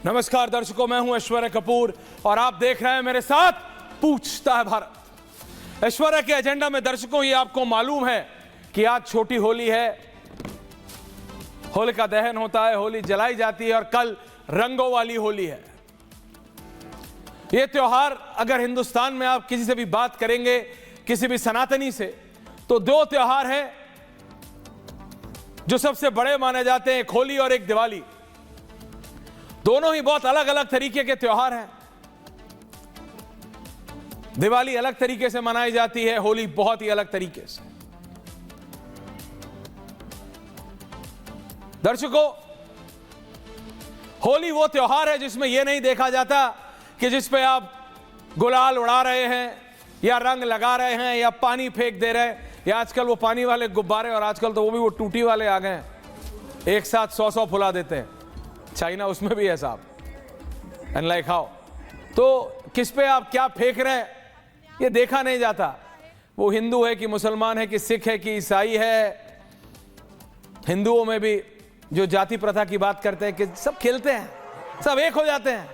नमस्कार दर्शकों, मैं हूं ऐश्वर्या कपूर और आप देख रहे हैं मेरे साथ पूछता है भारत। ऐश्वर्या के एजेंडा में दर्शकों, ये आपको मालूम है कि आज छोटी होली है, होलिका दहन होता है, होली जलाई जाती है और कल रंगों वाली होली है। यह त्योहार अगर हिंदुस्तान में आप किसी से भी बात करेंगे, किसी भी सनातनी से, तो दो त्योहार हैं जो सबसे बड़े माने जाते हैं, एक होली और एक दिवाली। दोनों ही बहुत अलग अलग तरीके के त्योहार हैं। दिवाली अलग तरीके से मनाई जाती है, होली बहुत ही अलग तरीके से। दर्शकों, होली वो त्योहार है जिसमें यह नहीं देखा जाता कि जिस पे आप गुलाल उड़ा रहे हैं या रंग लगा रहे हैं या पानी फेंक दे रहे हैं, या आजकल वो पानी वाले गुब्बारे, और आजकल तो वो भी वो टूटी वाले आ गए हैं, एक साथ 100 फुला देते हैं। चाइना उसमें भी है साहब, एंड लाइक हाउ। तो किस पे आप क्या फेंक रहे हैं ये देखा नहीं जाता। वो हिंदू है कि मुसलमान है कि सिख है कि ईसाई है। हिंदुओं में भी जो जाति प्रथा की बात करते हैं कि सब खेलते हैं, सब एक हो जाते हैं,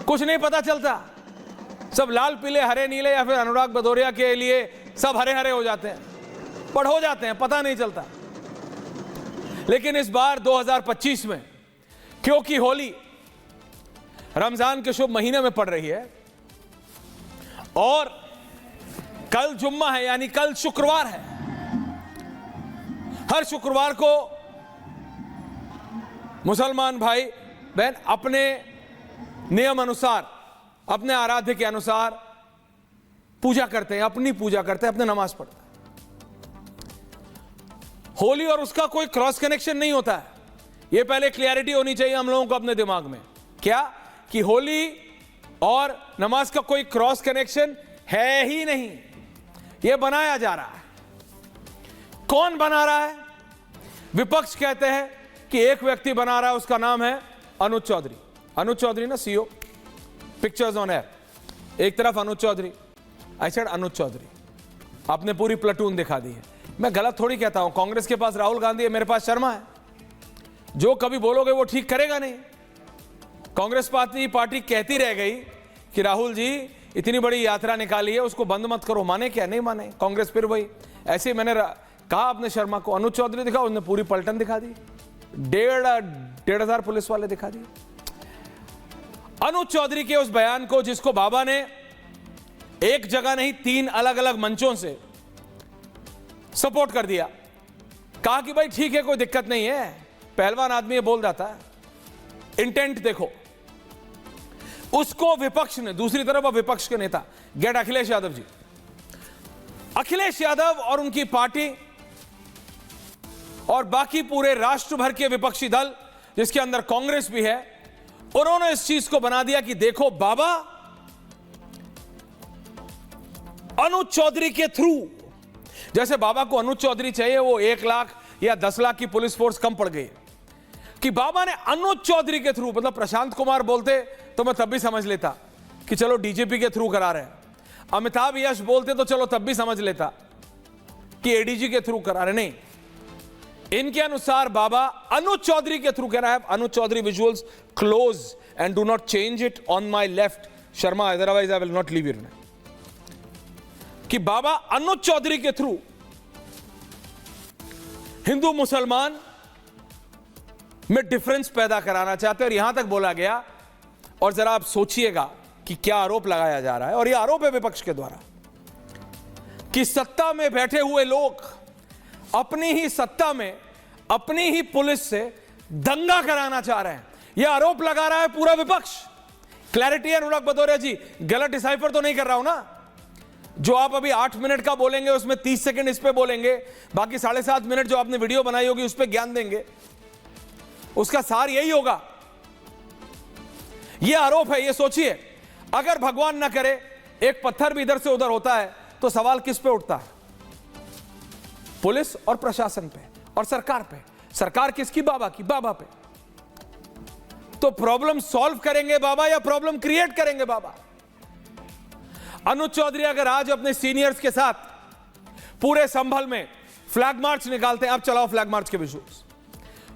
कुछ नहीं पता चलता, सब लाल पीले हरे नीले, या फिर अनुराग भदौरिया के लिए सब हरे हरे हो जाते हैं, पढ़ हो जाते हैं, पता नहीं चलता। लेकिन इस बार 2025 में, क्योंकि होली रमजान के शुभ महीने में पड़ रही है और कल जुम्मा है, यानी कल शुक्रवार है। हर शुक्रवार को मुसलमान भाई बहन अपने नियम अनुसार, अपने आराध्य के अनुसार पूजा करते हैं, अपनी पूजा करते हैं, अपने नमाज पढ़ते हैं। होली और उसका कोई क्रॉस कनेक्शन नहीं होता है। यह पहले क्लियरिटी होनी चाहिए हम लोगों को अपने दिमाग में, क्या कि होली और नमाज का कोई क्रॉस कनेक्शन है ही नहीं, यह बनाया जा रहा है। कौन बना रहा है? विपक्ष कहते हैं कि एक व्यक्ति बना रहा है, उसका नाम है अनुज चौधरी। अनुज चौधरी ना सीईओ, पिक्चर्स ऑन एयर, एक तरफ अनुज चौधरी, आई सेड अनुज चौधरी, आपने पूरी प्लाटून दिखा दी है। मैं गलत थोड़ी कहता हूं, कांग्रेस के पास राहुल गांधी है, मेरे पास शर्मा है। जो कभी बोलोगे वो ठीक करेगा नहीं। कांग्रेस पार्टी कहती रह गई कि राहुल जी इतनी बड़ी यात्रा निकाली है, उसको बंद मत करो। माने क्या? नहीं माने। कांग्रेस फिर वही। ऐसे मैंने कहा अपने शर्मा को, अनुज चौधरी दिखा, उसने पूरी पलटन दिखा दी, 1,500 पुलिस वाले दिखा दिए। अनुज चौधरी के उस बयान को, जिसको बाबा ने एक जगह नहीं 3 अलग अलग मंचों से सपोर्ट कर दिया, कहा कि भाई ठीक है, कोई दिक्कत नहीं है, पहलवान आदमी ये बोल जाता है, इंटेंट देखो। उसको विपक्ष ने, दूसरी तरफ विपक्ष के नेता गेट अखिलेश यादव जी, अखिलेश यादव और उनकी पार्टी और बाकी पूरे राष्ट्र भर के विपक्षी दल, जिसके अंदर कांग्रेस भी है, उन्होंने इस चीज को बना दिया कि देखो बाबा अनुज चौधरी के थ्रू, जैसे बाबा को अनुज चौधरी चाहिए, वो 1 लाख या 10 लाख की पुलिस फोर्स कम पड़ गई, कि बाबा ने अनुज चौधरी के थ्रू, मतलब प्रशांत कुमार बोलते तो मैं तब भी समझ लेता कि चलो डीजीपी के थ्रू करा रहे हैं, अमिताभ यश बोलते तो चलो तब भी समझ लेता कि एडीजी के थ्रू करा रहे, नहीं, इनके अनुसार बाबा अनुज चौधरी के थ्रू कह रहा है। Anuj Chaudhary visuals close and do not change it on my left Sharma, otherwise I will not leave you. कि बाबा अनुज चौधरी के थ्रू हिंदू मुसलमान में डिफरेंस पैदा कराना चाहते हैं। और यहां तक बोला गया, और जरा आप सोचिएगा कि क्या आरोप लगाया जा रहा है, और यह आरोप है विपक्ष के द्वारा, कि सत्ता में बैठे हुए लोग अपनी ही सत्ता में अपनी ही पुलिस से दंगा कराना चाह रहे हैं। यह आरोप लगा रहा है पूरा विपक्ष। क्लैरिटी है अनुराग भदौरिया जी, गलत डिसाइफर तो नहीं कर रहा हूं ना? जो आप अभी 8 मिनट का बोलेंगे उसमें 30 सेकंड इस पे बोलेंगे, बाकी 7.5 मिनट जो आपने वीडियो बनाई होगी उस पे ज्ञान देंगे, उसका सार यही होगा। यह आरोप है। यह सोचिए, अगर भगवान ना करे एक पत्थर भी इधर से उधर होता है तो सवाल किस पे उठता है? पुलिस और प्रशासन पे और सरकार पे। सरकार किसकी? बाबा की, बाबा पे। तो प्रॉब्लम सॉल्व करेंगे बाबा या प्रॉब्लम क्रिएट करेंगे बाबा? अनुज चौधरी अगर आज अपने सीनियर्स के साथ पूरे संभल में फ्लैग मार्च निकालते हैं, आप चलाओ फ्लैग मार्च के विजुअल्स,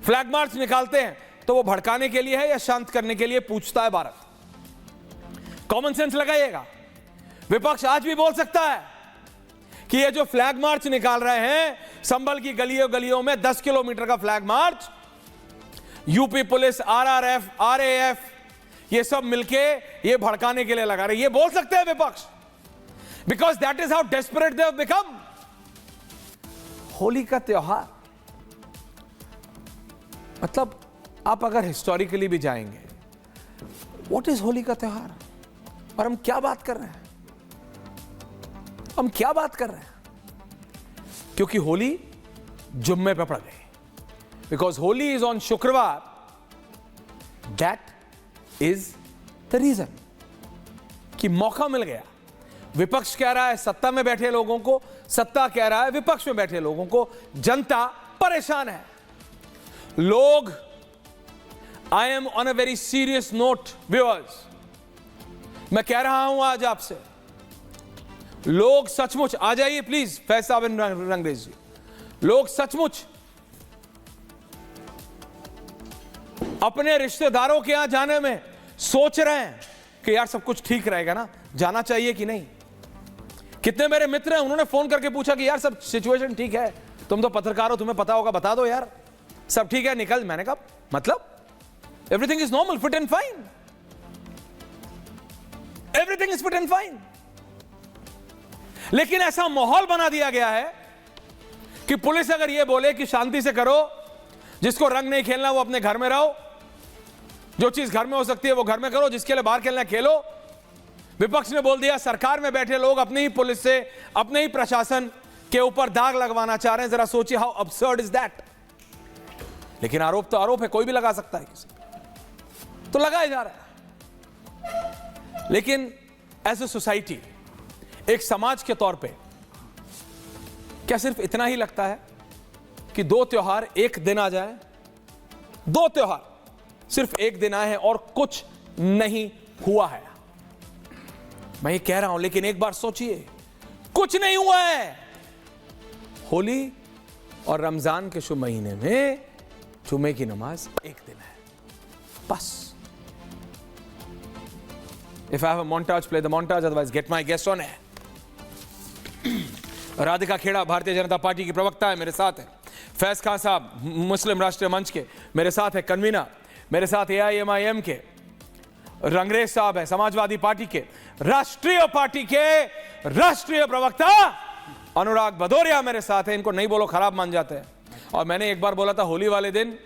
फ्लैग मार्च निकालते हैं तो वो भड़काने के लिए है या शांत करने के लिए, पूछता है भारत। कॉमन सेंस लगाइएगा। विपक्ष आज भी बोल सकता है कि ये जो फ्लैग मार्च निकाल रहे हैं, संभल की गलियों गलियों में 10 किलोमीटर का flag march, UP police, RRF, RAF, ये सब मिलके ये भड़काने के लिए लगा रहे, ये बोल सकते हैं विपक्ष, because that is how desperate they have become. Holi का त्योहार, मतलब आप अगर हिस्टोरिकली भी जाएंगे, व्हाट इज होली का त्योहार, और हम क्या बात कर रहे हैं, हम क्या बात कर रहे हैं, क्योंकि होली जुम्मे पे पड़ गई, बिकॉज होली इज ऑन शुक्रवार, दैट इज द रीजन कि मौका मिल गया। विपक्ष कह रहा है सत्ता में बैठे लोगों को, सत्ता कह रहा है विपक्ष में बैठे लोगों को, जनता परेशान है। लोग, I am on a very serious note viewers, मैं कह रहा हूं आज आपसे, लोग सचमुच, आ जाइए प्लीज फैज साहब रंगरेज जी, लोग सचमुच अपने रिश्तेदारों के यहां जाने में सोच रहे हैं कि यार सब कुछ ठीक रहेगा ना, जाना चाहिए कि नहीं। कितने मेरे मित्र हैं, उन्होंने फोन करके पूछा कि यार सब सिचुएशन ठीक है, तुम तो पत्रकार हो, तुम्हें पता होगा, बता दो यार सब ठीक है, निकल। मैंने कहा मतलब everything is normal, fit and fine, everything is fit and fine. लेकिन ऐसा माहौल बना दिया गया है कि पुलिस अगर यह बोले कि शांति से करो, जिसको रंग नहीं खेलना वो अपने घर में रहो, जो चीज घर में हो सकती है वो घर में करो, जिसके लिए बाहर खेलना है खेलो। विपक्ष ने बोल दिया सरकार में बैठे लोग अपनी ही पुलिस से, अपने ही प्रशासन के ऊपर दाग लगवाना चाह रहे हैं। जरा सोचिए हाउ अब्सर्ड इज दैट। लेकिन आरोप तो आरोप है, कोई भी लगा सकता है, किसी तो लगाया जा रहा है। लेकिन एज ए सोसाइटी, एक समाज के तौर पे क्या सिर्फ इतना ही लगता है कि दो त्योहार एक दिन आ जाए, दो त्योहार सिर्फ एक दिन आए हैं और कुछ नहीं हुआ है? मैं ये कह रहा हूं, लेकिन एक बार सोचिए, कुछ नहीं हुआ है। होली और रमजान के शुभ महीने में जुमे की नमाज एक दिन है बस। If I have a montage, play the montage, otherwise get my guest on air. Radhika Kheda Bharatiya Janata party की प्रवक्ता है, मेरे साथ है। फैज खान साहब मुस्लिम राष्ट्रीय मंच के, मेरे साथ है कन्वीनर, मेरे साथ AIMIM के रंगरेज साहब है, समाजवादी पार्टी के राष्ट्रीय पार्टी के राष्ट्रीय प्रवक्ता अनुराग भदौरिया मेरे साथ है। इनको नहीं बोलो खराब मान जाते हैं। और मैंने एक बार बोला था होली वाले दिन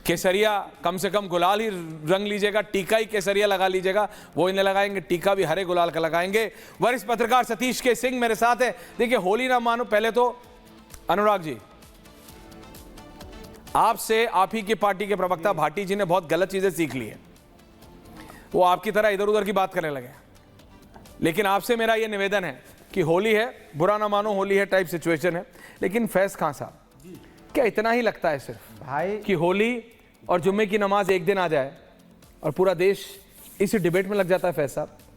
केसरिया कम से कम गुलाल ही रंग लीजिएगा, टीका ही केसरिया लगा लीजिएगा, वो इन्हें लगाएंगे, टीका भी हरे गुलाल का लगाएंगे। वरिष्ठ पत्रकार सतीश के सिंह मेरे साथ है। देखिए होली ना मानो, पहले तो अनुराग जी आपसे, आप ही की पार्टी के प्रवक्ता भाटी जी ने बहुत गलत चीजें सीख ली है, वो आपकी तरह इधर उधर की बात करने लगे। लेकिन आपसे मेरा यह निवेदन है कि होली है, बुरा ना मानो, होली है टाइप सिचुएशन है। लेकिन फैज खान साहब, क्या इतना ही लगता है सिर्फ भाई कि होली और जुम्मे की नमाज एक दिन आ जाए और पूरा देश इसी डिबेट में लग जाता है? फैज साहब